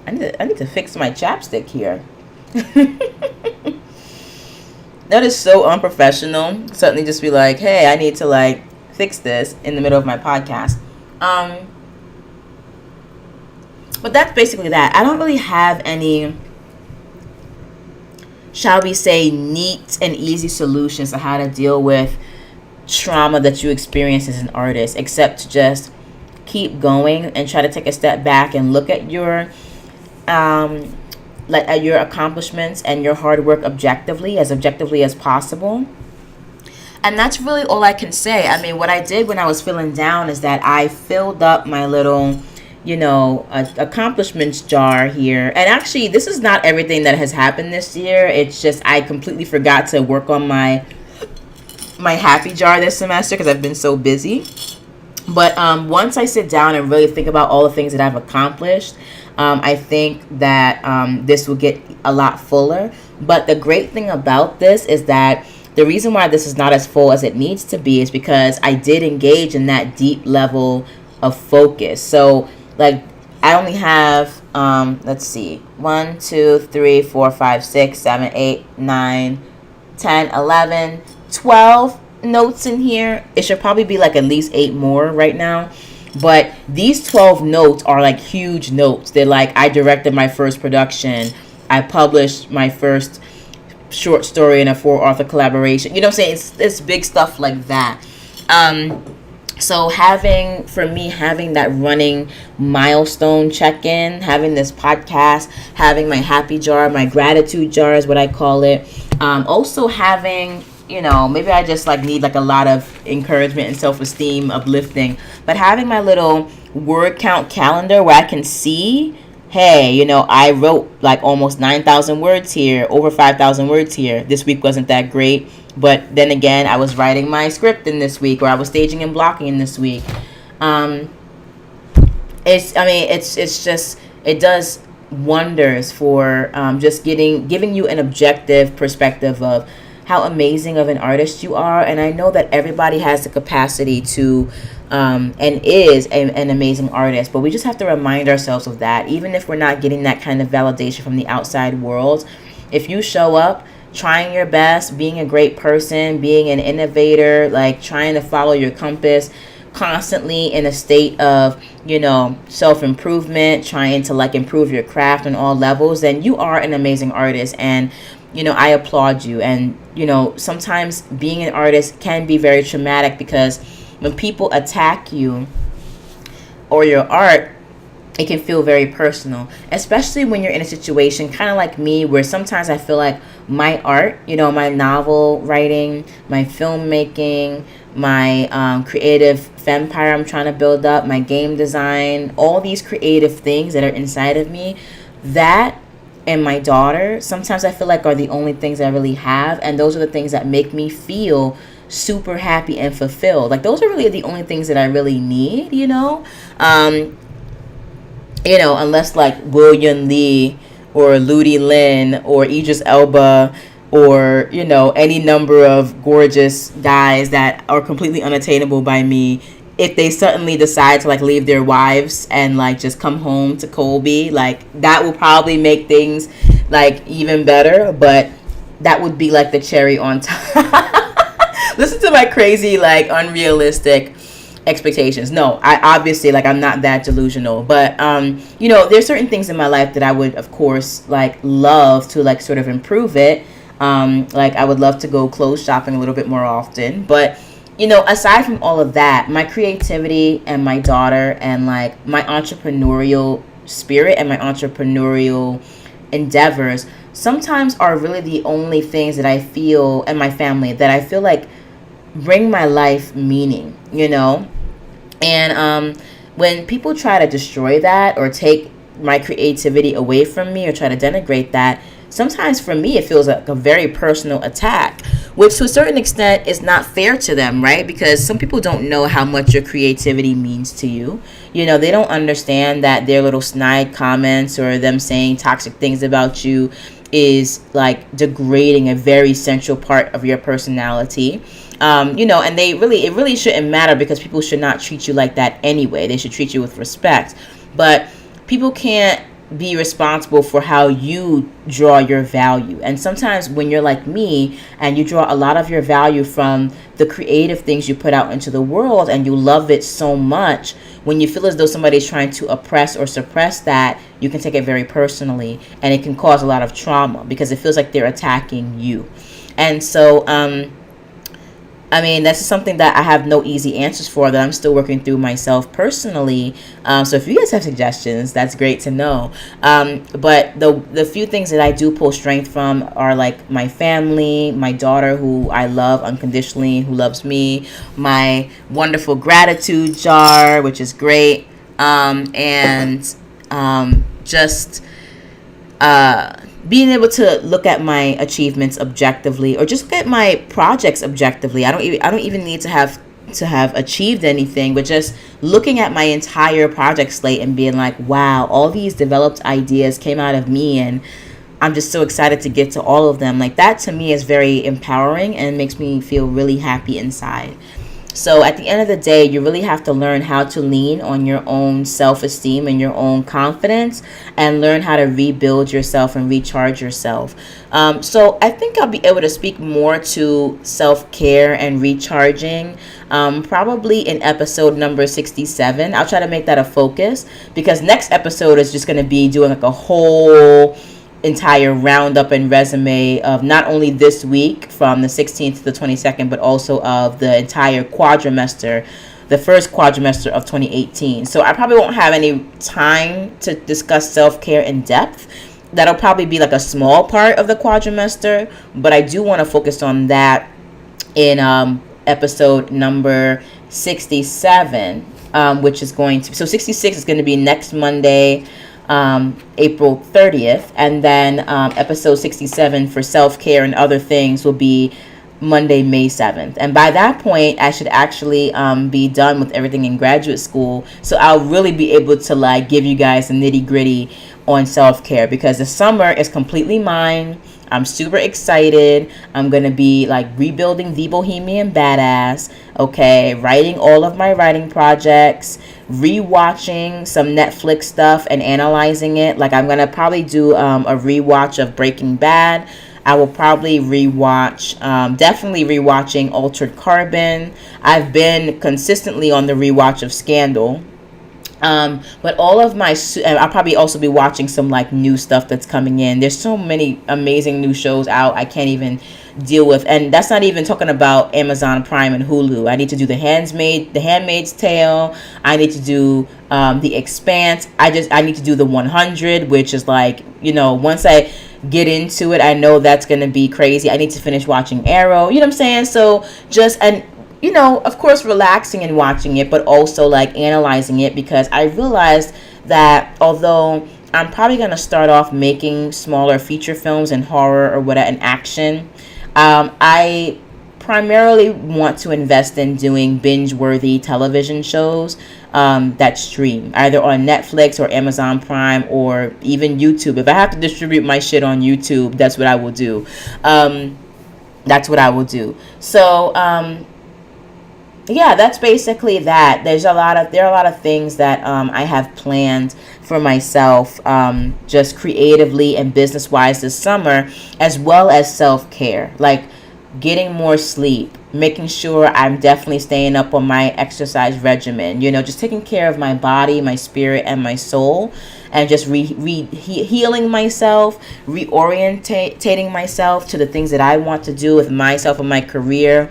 I need to fix my chapstick here. That is so unprofessional. Suddenly just be like, hey, I need to like fix this in the middle of my podcast. But that's basically that. I don't really have any, shall we say, neat and easy solutions to how to deal with trauma that you experience as an artist, except to just keep going and try to take a step back and look at your at your accomplishments and your hard work objectively as possible. And that's really all I can say. I mean, what I did when I was feeling down is that I filled up my little, accomplishments jar here. And actually, this is not everything that has happened this year. It's just I completely forgot to work on my happy jar this semester because I've been so busy. But once I sit down and really think about all the things that I've accomplished, I think that this will get a lot fuller. But the great thing about this is that the reason why this is not as full as it needs to be is because I did engage in that deep level of focus. So, like, I only have, let's see, 1, 2, 3, 4, 5, 6, 7, 8, 9, 10, 11, 12 notes in here. It should probably be like at least 8 more right now. But these 12 notes are like huge notes. They're like, I directed my first production. I published my first short story in a 4-author collaboration. You know what I'm saying? It's big stuff like that. So having that running milestone check-in, having this podcast, having my happy jar, my gratitude jar is what I call it. Also having, maybe I just like need like a lot of encouragement and self-esteem, uplifting, but having my little word count calendar where I can see, hey, I wrote like almost 9,000 words here, over 5,000 words here. This week wasn't that great, but then again, I was writing my script in this week, or I was staging and blocking in this week. It does wonders for just giving you an objective perspective of how amazing of an artist you are. And I know that everybody has the capacity to and is an amazing artist, but we just have to remind ourselves of that. Even if we're not getting that kind of validation from the outside world, if you show up trying your best, being a great person, being an innovator, like trying to follow your compass, constantly in a state of self-improvement, trying to like improve your craft on all levels, then you are an amazing artist. And I applaud you. And sometimes being an artist can be very traumatic, because when people attack you or your art, it can feel very personal, especially when you're in a situation kind of like me, where sometimes I feel like my art, my novel writing, my filmmaking, my creative empire I'm trying to build up, my game design, all these creative things that are inside of me, that and my daughter, sometimes I feel like are the only things I really have. And those are the things that make me feel super happy and fulfilled. Like, those are really the only things that I really need, unless like William Lee or Ludi Lin or Idris Elba or, any number of gorgeous guys that are completely unattainable by me. If they suddenly decide to like leave their wives and like just come home to Colby, like that will probably make things like even better, but that would be like the cherry on top. Listen to my crazy, like unrealistic expectations. No, I obviously, like, I'm not that delusional, but there's certain things in my life that I would, of course, like love to like sort of improve it. Like I would love to go clothes shopping a little bit more often, but aside from all of that, my creativity and my daughter and like my entrepreneurial spirit and my entrepreneurial endeavors sometimes are really the only things that I feel, and my family, that I feel like bring my life meaning, and when people try to destroy that or take my creativity away from me or try to denigrate that, sometimes for me it feels like a very personal attack, which to a certain extent is not fair to them, right? Because some people don't know how much your creativity means to you. They don't understand that their little snide comments or them saying toxic things about you is like degrading a very central part of your personality. And it really shouldn't matter, because people should not treat you like that anyway. They should treat you with respect. But people can't be responsible for how you draw your value. And sometimes when you're like me and you draw a lot of your value from the creative things you put out into the world and you love it so much, when you feel as though somebody's trying to oppress or suppress that, you can take it very personally, and it can cause a lot of trauma because it feels like they're attacking you. And so I mean, that's something that I have no easy answers for, that I'm still working through myself personally. So if you guys have suggestions, that's great to know. But the few things that I do pull strength from are like my family, my daughter who I love unconditionally, who loves me, my wonderful gratitude jar, which is great, and just being able to look at my achievements objectively, or just look at my projects objectively. I don't even need to have achieved anything, but just looking at my entire project slate and being like, wow, all these developed ideas came out of me, and I'm just so excited to get to all of them. Like, that to me is very empowering and makes me feel really happy inside. So at the end of the day, you really have to learn how to lean on your own self-esteem and your own confidence, and learn how to rebuild yourself and recharge yourself. So I think I'll be able to speak more to self-care and recharging probably in episode number 67. I'll try to make that a focus, because next episode is just going to be doing like a whole entire roundup and resume of not only this week from the 16th to the 22nd, but also of the entire quadrimester, the first quadrimester of 2018. So I probably won't have any time to discuss self-care in depth. That'll probably be like a small part of the quadrimester, but I do want to focus on that in episode number 67, which is going to, so 66 is going to be next Monday, April 30th, and then episode 67 for self-care and other things will be Monday, May 7th. And by that point, I should actually be done with everything in graduate school, so I'll really be able to like give you guys the nitty-gritty on self-care, because the summer is completely mine. I'm super excited. I'm going to be like rebuilding the Bohemian Badass, okay, writing all of my writing projects, rewatching some Netflix stuff and analyzing it. Like, I'm going to probably do a rewatch of Breaking Bad. I will probably rewatch, definitely rewatching Altered Carbon. I've been consistently on the rewatch of Scandal. But all of my, I'll probably also be watching some like new stuff that's coming in. There's so many amazing new shows out I can't even deal with, and that's not even talking about Amazon Prime and Hulu. I need to do The Handmaid's Tale. I need to do The Expanse. I need to do The 100, which is like, once I get into it, I know that's gonna be crazy. I need to finish watching Arrow. You know what I'm saying? So of course, relaxing and watching it, but also like analyzing it, because I realized that although I'm probably going to start off making smaller feature films and horror or whatever, and action, I primarily want to invest in doing binge-worthy television shows that stream either on Netflix or Amazon Prime or even YouTube. If I have to distribute my shit on YouTube, that's what I will do. So, yeah, that's basically that. There are a lot of things that I have planned for myself, just creatively and business wise this summer, as well as self-care, like getting more sleep, making sure I'm definitely staying up on my exercise regimen, just taking care of my body, my spirit, and my soul, and just healing myself, reorientating myself to the things that I want to do with myself and my career,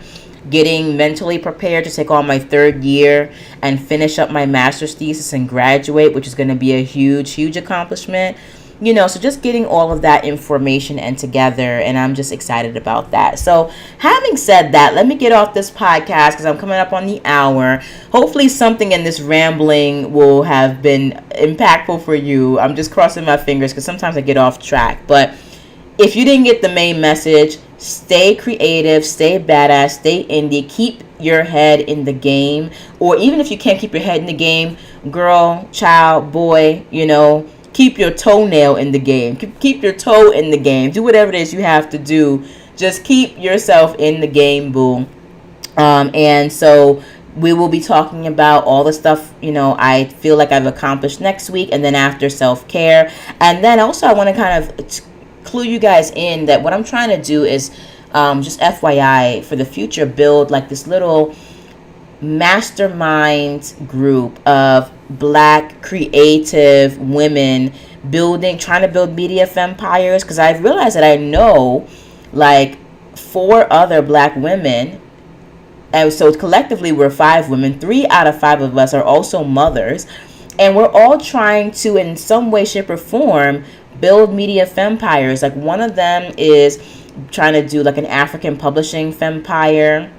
getting mentally prepared to take on my third year and finish up my master's thesis and graduate, which is going to be a huge accomplishment. So just getting all of that information and together, and I'm just excited about that. So having said that, let me get off this podcast because I'm coming up on the hour. Hopefully something in this rambling will have been impactful for you. I'm just crossing my fingers because sometimes I get off track. But if you didn't get the main message, stay creative, stay badass, stay indie, keep your head in the game. Or even if you can't keep your head in the game, girl, child, boy, keep your toenail in the game. Keep your toe in the game. Do whatever it is you have to do. Just keep yourself in the game, boo. And so we will be talking about all the stuff, I feel like I've accomplished next week, and then after self-care. And then also I want to kind of clue you guys in that what I'm trying to do is, just FYI, for the future, build like this little mastermind group of Black creative women trying to build media empires, because I've realized that I know like 4 other Black women And so collectively, we're 5 women. 3 out of 5 of us are also mothers. And we're all trying to, in some way, shape, or form, build media fempires. Like, one of them is trying to do like an African publishing fempire,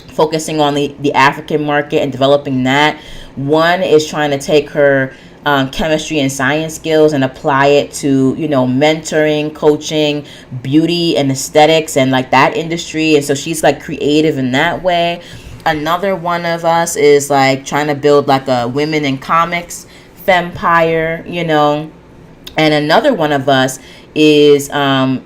focusing on the African market and developing that. One is trying to take her chemistry and science skills and apply it to, mentoring, coaching, beauty and aesthetics and like that industry. And so she's like creative in that way. Another one of us is like trying to build like a women in comics fempire, And another one of us is a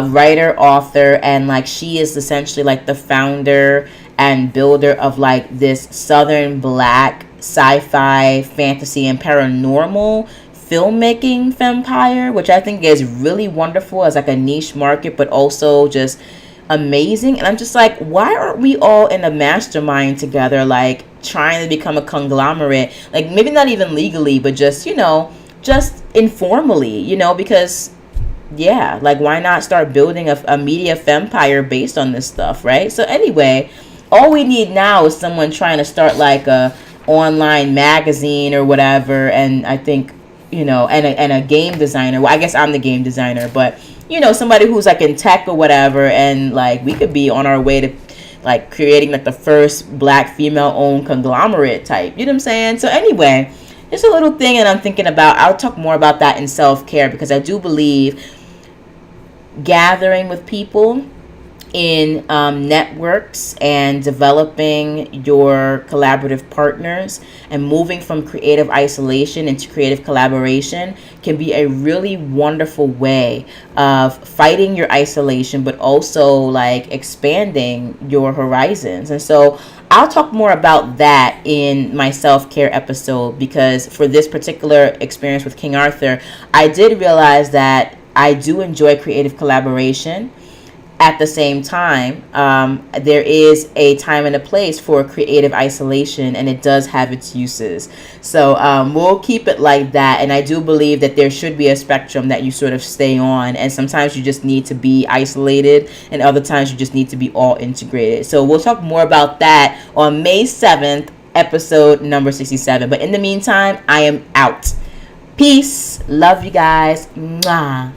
writer, author, and like she is essentially like the founder and builder of like this Southern Black sci-fi, fantasy, and paranormal filmmaking fempire, which I think is really wonderful as like a niche market, but also just amazing. And I'm just like, why aren't we all in a mastermind together, like trying to become a conglomerate, like maybe not even legally, but just just informally, because like why not start building a media fempire based on this stuff, right? So anyway, all we need now is someone trying to start like a online magazine or whatever. And I think, and a game designer. Well, I guess I'm the game designer, but somebody who's like in tech or whatever, and like we could be on our way to like creating like the first Black female owned conglomerate type, you know what I'm saying? So anyway, it's a little thing that I'm thinking about. I'll talk more about that in self-care, because I do believe gathering with people in networks and developing your collaborative partners and moving from creative isolation into creative collaboration can be a really wonderful way of fighting your isolation, but also like expanding your horizons. And so I'll talk more about that in my self-care episode, because for this particular experience with King Arthur, I did realize that I do enjoy creative collaboration. At the same time, there is a time and a place for creative isolation, and it does have its uses. So we'll keep it like that. And I do believe that there should be a spectrum that you sort of stay on. And sometimes you just need to be isolated, and other times you just need to be all integrated. So we'll talk more about that on May 7th, episode number 67. But in the meantime, I am out. Peace. Love you guys. Mwah.